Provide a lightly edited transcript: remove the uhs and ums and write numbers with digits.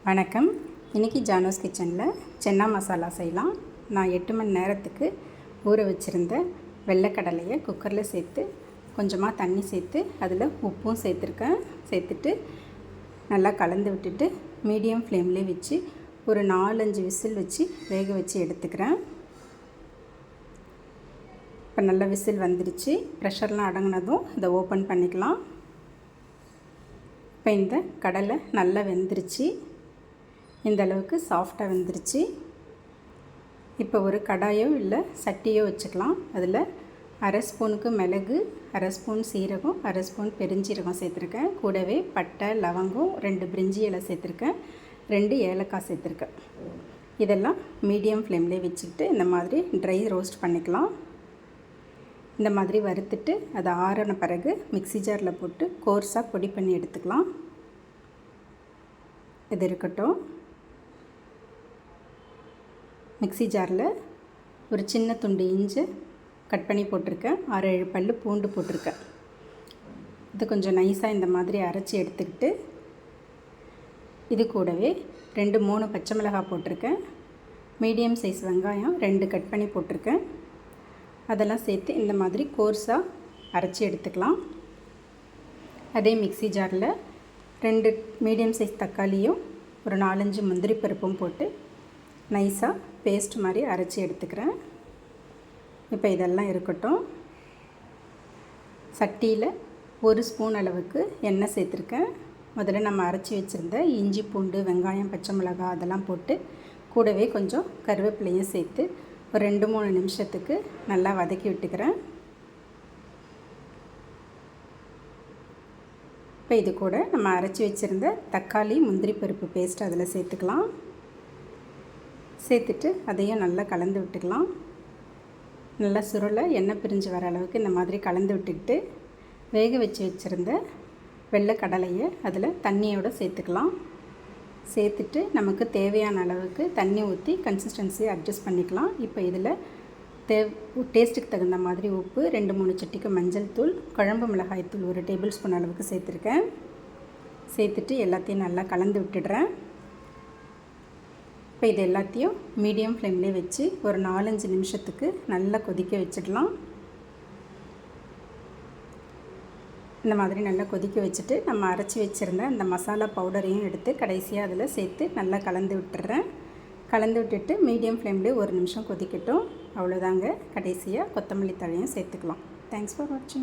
வணக்கம். இன்றைக்கி ஜானோஸ் கிச்சனில் சென்னா மசாலா செய்யலாம். நான் 8 மணி நேரத்துக்கு ஊற வச்சுருந்த வெள்ளைக்கடலையை குக்கரில் சேர்த்து கொஞ்சமாக தண்ணி சேர்த்து அதில் உப்பும் சேர்த்துட்டு நல்லா கலந்து விட்டுட்டு மீடியம் ஃப்ளேம்லேயே வச்சு ஒரு 4-5 விசில் வச்சு வேக வச்சு எடுத்துக்கிறேன். இப்போ நல்ல விசில் வந்துடுச்சு. ப்ரெஷர்லாம் அடங்கினதும் இதை ஓப்பன் பண்ணிக்கலாம். இப்போ இந்த கடலை நல்லா வெந்துருச்சு. இந்த அளவுக்கு சாஃப்டாக வெந்துருச்சு. இப்போ ஒரு கடாயோ இல்லை சட்டியோ வச்சுக்கலாம். அதில் 1/2 ஸ்பூனுக்கு மிளகு, 1/2 ஸ்பூன் சீரகம், 1/2 ஸ்பூன் பெருஞ்சீரகம் சேர்த்துருக்கேன். கூடவே பட்டை, லவங்கம், 2 பிரிஞ்சி இலை சேர்த்துருக்கேன், 2 ஏலக்காய் சேர்த்துருக்கேன். இதெல்லாம் மீடியம் ஃப்ளேம்லேயே வச்சுக்கிட்டு இந்த மாதிரி ட்ரை ரோஸ்ட் பண்ணிக்கலாம். இந்த மாதிரி வறுத்துட்டு அதை ஆறின பிறகு மிக்ஸி ஜாரில் போட்டு கோர்ஸாக பொடி பண்ணி எடுத்துக்கலாம். இது இருக்கட்டும். மிக்ஸி ஜாரில் ஒரு சின்ன துண்டு இஞ்சி கட் பண்ணி போட்டிருக்கேன், 6-7 பல் பூண்டு போட்டிருக்கேன். இது கொஞ்சம் நைஸாக இந்த மாதிரி அரைச்சி எடுத்துக்கிட்டு இது கூடவே 2-3 பச்சை மிளகாய் போட்டிருக்கேன், மீடியம் சைஸ் வெங்காயம் 2 கட் பண்ணி போட்டிருக்கேன். அதெல்லாம் சேர்த்து இந்த மாதிரி கோர்ஸாக அரைச்சி எடுத்துக்கலாம். அதே மிக்ஸி ஜாரில் 2 மீடியம் சைஸ் தக்காளியும் ஒரு 4-5 முந்திரி பருப்பும் போட்டு நைஸாக பேஸ்ட் மாதிரி அரைச்சி எடுத்துக்கிறேன். இப்போ இதெல்லாம் இருக்கட்டும். சட்டியில் 1 ஸ்பூன் அளவுக்கு எண்ணெய் சேர்த்துருக்கேன். முதல்ல நம்ம அரைச்சி வச்சுருந்த இஞ்சி, பூண்டு, வெங்காயம், பச்சை மிளகாய் அதெல்லாம் போட்டு கூடவே கொஞ்சம் கருவேப்பிலையும் சேர்த்து ஒரு 2-3 நிமிஷத்துக்கு நல்லா வதக்கி விட்டுக்கிறேன். இப்போ இது கூட நம்ம அரைச்சி வச்சுருந்த தக்காளி, முந்திரி பருப்பு பேஸ்ட் அதில் சேர்த்துக்கலாம். சேர்த்துட்டு அதையும் நல்லா கலந்து விட்டுக்கலாம். நல்லா சுருளை எண்ணெய் பிரிஞ்சு வர அளவுக்கு இந்த மாதிரி கலந்து விட்டுக்கிட்டு வேக வச்சுருந்த வெள்ளை கடலையை அதில் தண்ணியோடு சேர்த்துக்கலாம். சேர்த்துட்டு நமக்கு தேவையான அளவுக்கு தண்ணி ஊற்றி கன்சிஸ்டன்சியை அட்ஜஸ்ட் பண்ணிக்கலாம். இப்போ இதில் டேஸ்ட்டுக்கு தகுந்த மாதிரி உப்பு, 2-3 சிட்டிக்கு மஞ்சள் தூள், குழம்பு மிளகாய் தூள் 1 டேபிள் ஸ்பூன் அளவுக்கு சேர்த்துருக்கேன். சேர்த்துட்டு எல்லாத்தையும் நல்லா கலந்து விட்டுடுறேன். இப்போ இது எல்லாத்தையும் மீடியம் ஃப்ளேம்லேயே வச்சு ஒரு 4-5 நிமிஷத்துக்கு நல்லா கொதிக்க வச்சிடலாம். இந்த மாதிரி நல்லா கொதிக்க வச்சுட்டு நம்ம அரைச்சி வச்சுருந்த அந்த மசாலா பவுடரையும் எடுத்து கடைசியாக அதில் சேர்த்து நல்லா கலந்து விட்டுறேன். கலந்து விட்டுட்டு மீடியம் ஃப்ளேம்லேயே 1 நிமிஷம் கொதிக்கட்டும். அவ்வளோதாங்க. கடைசியாக கொத்தமல்லி தழையும் சேர்த்துக்கலாம். தேங்க்ஸ் ஃபார் வாட்சிங்.